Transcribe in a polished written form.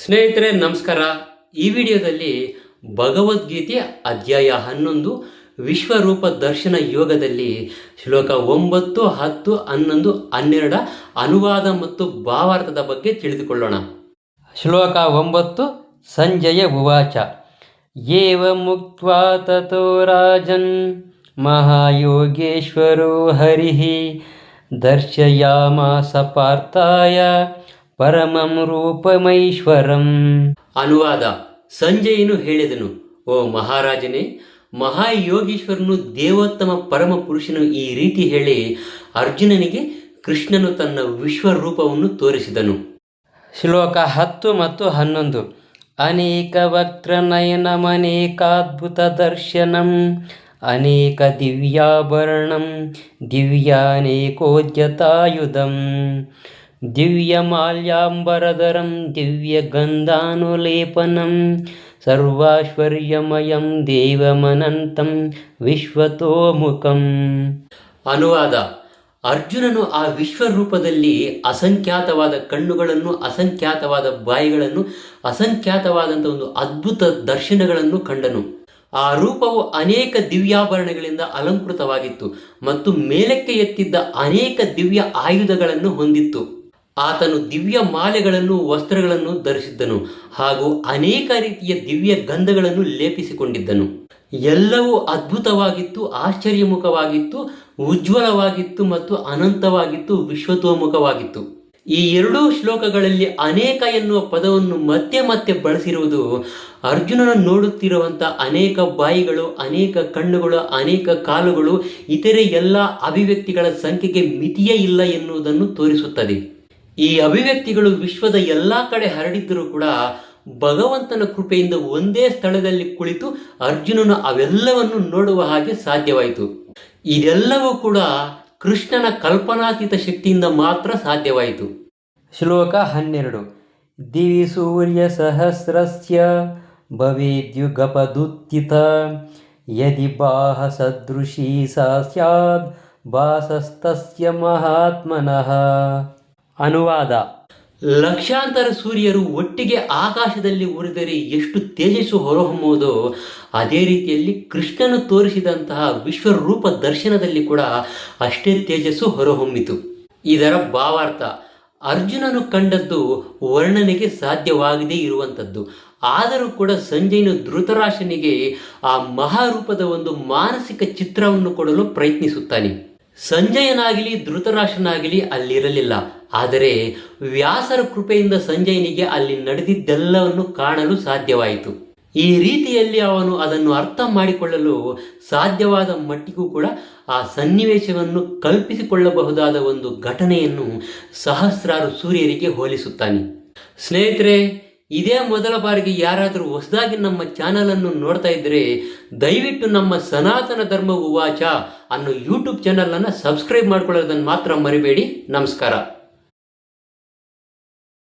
ಸ್ನೇಹಿತರೆ ನಮಸ್ಕಾರ. ಈ ವಿಡಿಯೋದಲ್ಲಿ ಭಗವದ್ಗೀತೆಯ ಅಧ್ಯಾಯ 11 ವಿಶ್ವರೂಪ ದರ್ಶನ ಯೋಗದಲ್ಲಿ ಶ್ಲೋಕ 9, 10, 11, 12 ಅನುವಾದ ಮತ್ತು ಭಾವಾರ್ಥದ ಬಗ್ಗೆ ತಿಳಿದುಕೊಳ್ಳೋಣ. ಶ್ಲೋಕ 9. ಸಂಜಯ ಉವಾಚ ಏವ ಮುಕ್ತ್ವಾ ತತೋ ರಾಜನ್ ಮಹಾಯೋಗೇಶ್ವರೋ ಹರಿಃ ದರ್ಶಯಾಮಾಸ ಪಾರ್ಥಾಯ ಪರಮಂ ರೂಪಮೈಶ್ವರಂ. ಅನುವಾದ: ಸಂಜಯನು ಹೇಳಿದನು, ಓ ಮಹಾರಾಜನೇ, ಮಹಾಯೋಗೀಶ್ವರನು ದೇವೋತ್ತಮ ಪರಮ ಪುರುಷನು ಈ ರೀತಿ ಹೇಳಿ ಅರ್ಜುನನಿಗೆ ಕೃಷ್ಣನು ತನ್ನ ವಿಶ್ವರೂಪವನ್ನು ತೋರಿಸಿದನು. ಶ್ಲೋಕ 10 ಮತ್ತು 11. ಅನೇಕ ವಕ್ತ್ರ ನಯನಮನೇಕಾದ್ಭುತ ದರ್ಶನಂ ಅನೇಕ ದಿವ್ಯಾಭರಣಂ ದಿವ್ಯಾನೇಕೋದ್ಯತಾಯುಧಂ ದಿವ್ಯಮಾಲ್ಯಾಂಬರಧರಂ ದಿವ್ಯಗಂಧಾನುಲೇಪನಂ ಸರ್ವಾಶ್ವರ್ಯಮಯಂ ದೇವಮನಂತಂ ವಿಶ್ವತೋಮುಖಂ. ಅನುವಾದ: ಅರ್ಜುನನು ಆ ವಿಶ್ವರೂಪದಲ್ಲಿ ಅಸಂಖ್ಯಾತವಾದ ಕಣ್ಣುಗಳನ್ನು, ಅಸಂಖ್ಯಾತವಾದ ಬಾಯಿಗಳನ್ನು, ಅಸಂಖ್ಯಾತವಾದಂಥ ಒಂದು ಅದ್ಭುತ ದರ್ಶನಗಳನ್ನು ಕಂಡನು. ಆ ರೂಪವು ಅನೇಕ ದಿವ್ಯಾಭರಣಗಳಿಂದ ಅಲಂಕೃತವಾಗಿತ್ತು ಮತ್ತು ಮೇಲಕ್ಕೆ ಎತ್ತಿದ್ದ ಅನೇಕ ದಿವ್ಯ ಆಯುಧಗಳನ್ನು ಹೊಂದಿತ್ತು. ಆತನು ದಿವ್ಯ ಮಾಲೆಗಳನ್ನು, ವಸ್ತ್ರಗಳನ್ನು ಧರಿಸಿದ್ದನು ಹಾಗೂ ಅನೇಕ ರೀತಿಯ ದಿವ್ಯ ಗಂಧಗಳನ್ನು ಲೇಪಿಸಿಕೊಂಡಿದ್ದನು. ಎಲ್ಲವೂ ಅದ್ಭುತವಾಗಿತ್ತು, ಆಶ್ಚರ್ಯಮುಖವಾಗಿತ್ತು, ಉಜ್ವಲವಾಗಿತ್ತು ಮತ್ತು ಅನಂತವಾಗಿತ್ತು, ವಿಶ್ವತೋಮುಖವಾಗಿತ್ತು. ಈ ಎರಡೂ ಶ್ಲೋಕಗಳಲ್ಲಿ ಅನೇಕ ಎನ್ನುವ ಪದವನ್ನು ಮತ್ತೆ ಮತ್ತೆ ಬಳಸಿರುವುದು ಅರ್ಜುನನ ನೋಡುತ್ತಿರುವಂಥ ಅನೇಕ ಬಾಯಿಗಳು, ಅನೇಕ ಕಣ್ಣುಗಳು, ಅನೇಕ ಕಾಲುಗಳು, ಇತರೆ ಎಲ್ಲ ಅಭಿವ್ಯಕ್ತಿಗಳ ಸಂಖ್ಯೆಗೆ ಮಿತಿಯೇ ಇಲ್ಲ ಎನ್ನುವುದನ್ನು ತೋರಿಸುತ್ತದೆ. ಈ ಅಭಿವ್ಯಕ್ತಿಗಳು ವಿಶ್ವದ ಎಲ್ಲ ಕಡೆ ಹರಡಿದ್ದರೂ ಕೂಡ ಭಗವಂತನ ಕೃಪೆಯಿಂದ ಒಂದೇ ಸ್ಥಳದಲ್ಲಿ ಕುಳಿತು ಅರ್ಜುನನು ಅವೆಲ್ಲವನ್ನು ನೋಡುವ ಹಾಗೆ ಸಾಧ್ಯವಾಯಿತು. ಇದೆಲ್ಲವೂ ಕೂಡ ಕೃಷ್ಣನ ಕಲ್ಪನಾತೀತ ಶಕ್ತಿಯಿಂದ ಮಾತ್ರ ಸಾಧ್ಯವಾಯಿತು. ಶ್ಲೋಕ 12. ದಿವಿ ಸೂರ್ಯ ಸಹಸ್ರಸ್ಯ ಭವೇದ್ಯುಗಪದುತ್ಥಿತ ಯದಿ ಬಾಹ ಸದೃಶೀ ಸಾ ಸ್ಯಾದ್ ಭಾಸಸ್ತಸ್ಯ ಮಹಾತ್ಮನಃ. ಅನುವಾದ: ಲಕ್ಷಾಂತರ ಸೂರ್ಯರು ಒಟ್ಟಿಗೆ ಆಕಾಶದಲ್ಲಿ ಉರಿದರೆ ಎಷ್ಟು ತೇಜಸ್ಸು ಹೊರಹೊಮ್ಮುವುದೋ ಅದೇ ರೀತಿಯಲ್ಲಿ ಕೃಷ್ಣನು ತೋರಿಸಿದಂತಹ ವಿಶ್ವರೂಪ ದರ್ಶನದಲ್ಲಿ ಕೂಡ ಅಷ್ಟೇ ತೇಜಸ್ಸು ಹೊರಹೊಮ್ಮಿತು. ಇದರ ಭಾವಾರ್ಥ: ಅರ್ಜುನನು ಕಂಡದ್ದು ವರ್ಣನೆಗೆ ಸಾಧ್ಯವಾಗದೇ ಇರುವಂಥದ್ದು. ಆದರೂ ಕೂಡ ಸಂಜಯನು ಧೃತರಾಷ್ಟ್ರನಿಗೆ ಆ ಮಹಾರೂಪದ ಒಂದು ಮಾನಸಿಕ ಚಿತ್ರವನ್ನು ಕೊಡಲು ಪ್ರಯತ್ನಿಸುತ್ತಾನೆ. ಸಂಜಯನಾಗಲಿ ಧೃತರಾಷ್ಟ್ರನಾಗಲಿ ಅಲ್ಲಿರಲಿಲ್ಲ. ಆದರೆ ವ್ಯಾಸರ ಕೃಪೆಯಿಂದ ಸಂಜಯನಿಗೆ ಅಲ್ಲಿ ನಡೆದಿದ್ದೆಲ್ಲವನ್ನು ಕಾಣಲು ಸಾಧ್ಯವಾಯಿತು. ಈ ರೀತಿಯಲ್ಲಿ ಅವನು ಅದನ್ನು ಅರ್ಥ ಮಾಡಿಕೊಳ್ಳಲು ಸಾಧ್ಯವಾದ ಮಟ್ಟಿಗೂ ಕೂಡ ಆ ಸನ್ನಿವೇಶವನ್ನು ಕಲ್ಪಿಸಿಕೊಳ್ಳಬಹುದಾದ ಒಂದು ಘಟನೆಯನ್ನು ಸಹಸ್ರಾರು ಸೂರ್ಯರಿಗೆ ಹೋಲಿಸುತ್ತಾನೆ. ಸ್ನೇಹಿತರೆ, ಇದೇ ಮೊದಲ ಬಾರಿಗೆ ಯಾರಾದರೂ ಹೊಸದಾಗಿ ನಮ್ಮ ಚಾನಲನ್ನು ನೋಡ್ತಾ ಇದ್ದರೆ ದಯವಿಟ್ಟು ನಮ್ಮ ಸನಾತನ ಧರ್ಮ ಉವಾಚ ಅನ್ನೋ ಯೂಟ್ಯೂಬ್ ಚಾನಲನ್ನು ಸಬ್ಸ್ಕ್ರೈಬ್ ಮಾಡ್ಕೊಳ್ಳೋದನ್ನು ಮಾತ್ರ ಮರಿಬೇಡಿ. ನಮಸ್ಕಾರ.